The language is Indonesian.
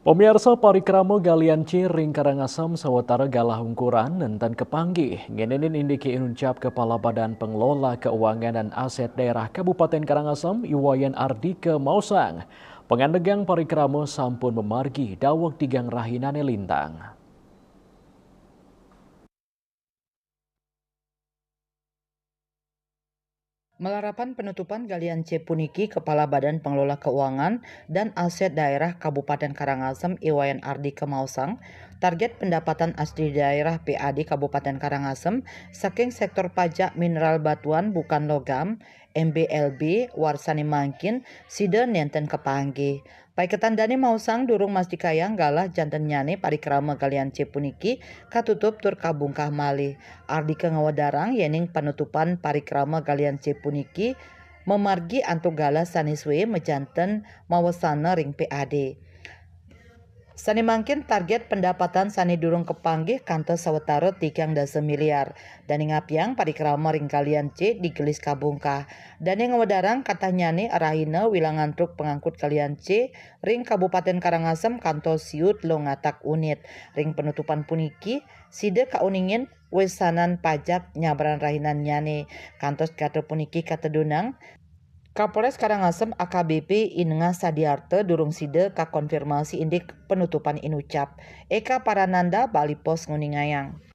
Pemirsa parikramo galian C ring Karangasem sawatara galah ungkuran nentan kepanggih. Ngenenin indiki inuncap Kepala Badan Pengelola Keuangan dan Aset Daerah Kabupaten Karangasem Iwayan Ardike Mausang. Pengandegang parikramo sampun memargi dawak tigang rahinane lintang. Melarapan penutupan galian C puniki Kepala Badan Pengelola Keuangan dan Aset Daerah Kabupaten Karangasem Iwayan Ardike Mausang, target pendapatan asli daerah PAD Kabupaten Karangasem saking sektor pajak mineral batuan bukan logam MBLB warsani mangkin sida nenten kepanggih. Paiketan Mausang durung mastikayang galah janten nyane parikrama galian C puniki katutup tur kabungkah malih. Ardike ngawadarang yening penutupan parikrama galian C puniki memargi antugala saniswe mejanten mawasana ring PAD. Sani mangkin target pendapatan sani durung kepanggih kantos sawetara 3,6 miliar. Dan ngapiang parikrama ring kalian C digelis kabungkah. Dan ngawadarang katanyane arahina wilangan truk pengangkut kalian C ring Kabupaten Karangasem kantos siut lo ngatak unit. Ring penutupan puniki side kauningin wesanan pajak nyabaran rahinan nyane. Kantos kata puniki kata dunang Kapolres Karangasem AKBP Inengah Sadiarte durung side kakonfirmasi indik penutupan inucap. Eka Parananda Bali Pos Nguningayang.